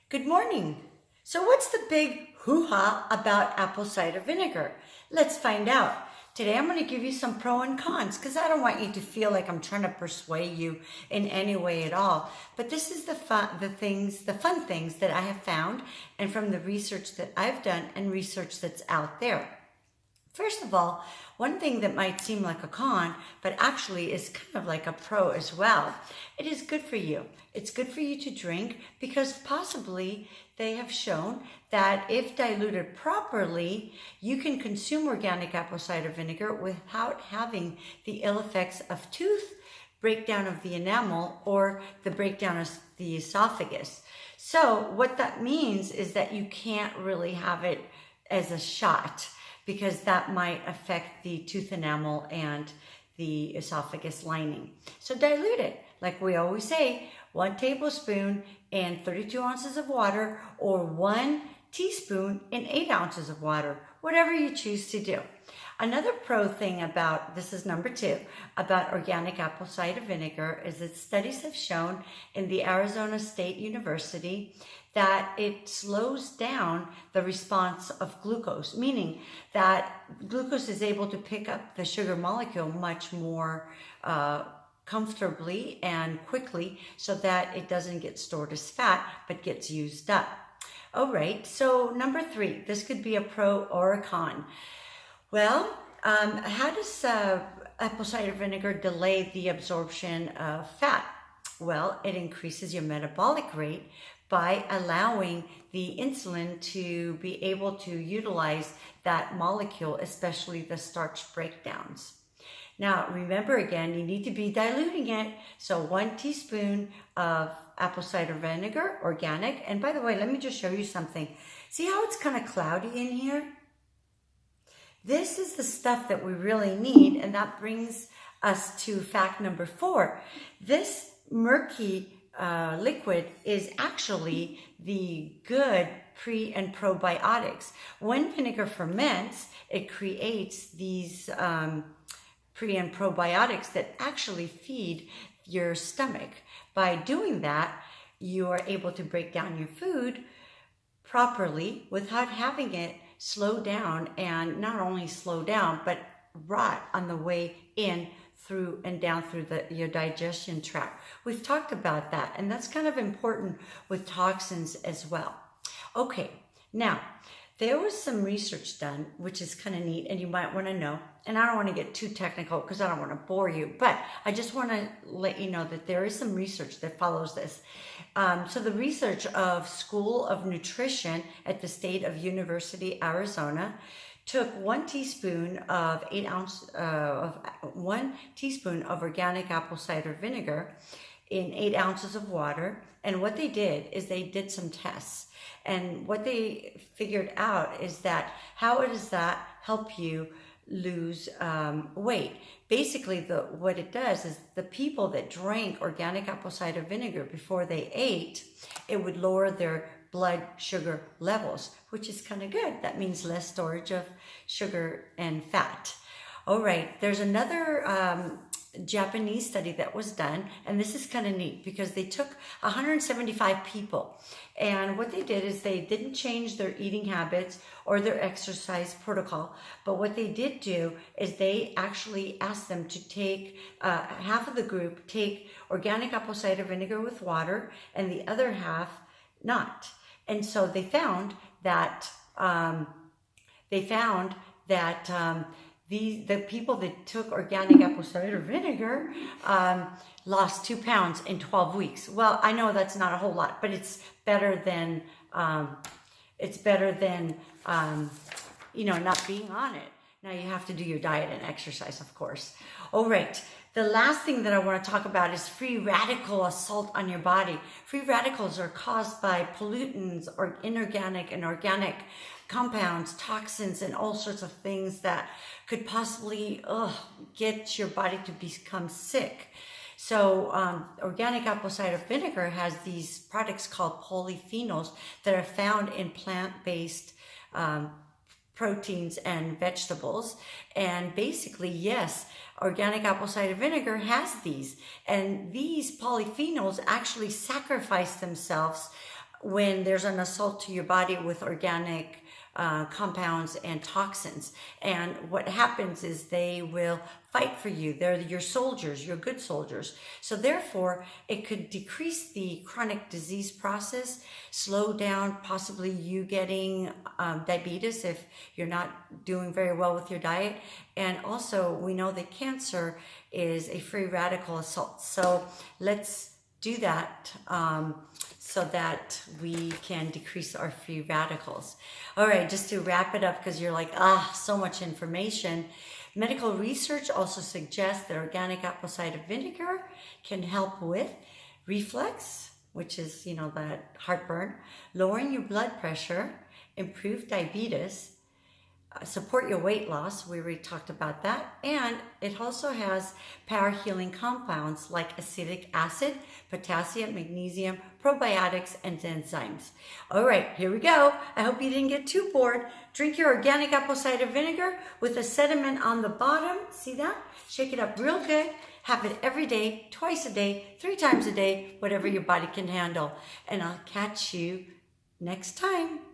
Good morning. So what's the big hoo-ha about apple cider vinegar? Let's find out. Today I'm going to give you some pro and cons because I don't want you to feel like I'm trying to persuade you in any way at all. But this is the fun things that I have found and from the research that I've done and research that's out there. First of all, one thing that might seem like a con, but actually is kind of like a pro as well. It is good for you. It's good for you to drink because possibly they have shown that if diluted properly, you can consume organic apple cider vinegar without having the ill effects of tooth breakdown of the enamel or the breakdown of the esophagus. So what that means is that you can't really have it as a shot, because that might affect the tooth enamel and the esophagus lining. So dilute it. Like we always say, 1 tablespoon in 32 ounces of water or 1 teaspoon in 8 ounces of water, whatever you choose to do. Another pro thing about, this is number 2, about organic apple cider vinegar is that studies have shown in the Arizona State University that it slows down the response of glucose, meaning that glucose is able to pick up the sugar molecule much more comfortably and quickly so that it doesn't get stored as fat but gets used up. All right, so number 3, this could be a pro or a con. Well, how does apple cider vinegar delay the absorption of fat? Well, it increases your metabolic rate by allowing the insulin to be able to utilize that molecule, especially the starch breakdowns. Now, remember again, you need to be diluting it. So 1 teaspoon of apple cider vinegar, organic. And by the way, let me just show you something. See how it's kind of cloudy in here? This is the stuff that we really need, and that brings us to fact number 4. This murky liquid is actually the good pre and probiotics. When vinegar ferments, it creates these pre and probiotics that actually feed your stomach. By doing that, you are able to break down your food properly without having it slow down, and not only slow down, but rot on the way in through and down through your digestion tract. We've talked about that, and that's kind of important with toxins as well. Okay, now there was some research done, which is kind of neat, and you might want to know, and I don't want to get too technical because I don't want to bore you, but I just want to let you know that there is some research that follows this. So the research of School of Nutrition at the State of University, Arizona, took 1 teaspoon of 1 teaspoon of organic apple cider vinegar in 8 ounces of water. And what they did is they did some tests. And what they figured out is that how does that help you lose weight? Basically, what it does is the people that drank organic apple cider vinegar before they ate, it would lower their blood sugar levels, which is kind of good. That means less storage of sugar and fat. All right, there's another Japanese study that was done, and this is kind of neat because they took 175 people, and what they did is they didn't change their eating habits or their exercise protocol, but what they did do is they actually asked them to take half of the group take organic apple cider vinegar with water and the other half not. And so they found that the people that took organic apple cider vinegar lost 2 pounds in 12 weeks. Well, I know that's not a whole lot, but it's better than not being on it. Now you have to do your diet and exercise, of course. All right. The last thing that I want to talk about is free radical assault on your body. Free radicals are caused by pollutants or inorganic and organic compounds, toxins, and all sorts of things that could possibly get your body to become sick. So organic apple cider vinegar has these products called polyphenols that are found in plant-based proteins and vegetables. And basically, yes, organic apple cider vinegar has these. And these polyphenols actually sacrifice themselves when there's an assault to your body with organic compounds and toxins. And what happens is they will fight for you. They're your soldiers, your good soldiers. So therefore, it could decrease the chronic disease process, slow down possibly you getting diabetes if you're not doing very well with your diet. And also, we know that cancer is a free radical assault. So let's do that so that we can decrease our free radicals. All right, just to wrap it up, because you're like, so much information. Medical research also suggests that organic apple cider vinegar can help with reflux, which is, that heartburn, lowering your blood pressure, improve diabetes, support your weight loss. We already talked about that. And it also has power healing compounds like acetic acid, potassium, magnesium, probiotics, and enzymes. All right, here we go. I hope you didn't get too bored. Drink your organic apple cider vinegar with a sediment on the bottom. See that? Shake it up real good. Have it every day, twice a day, 3 times a day, whatever your body can handle. And I'll catch you next time.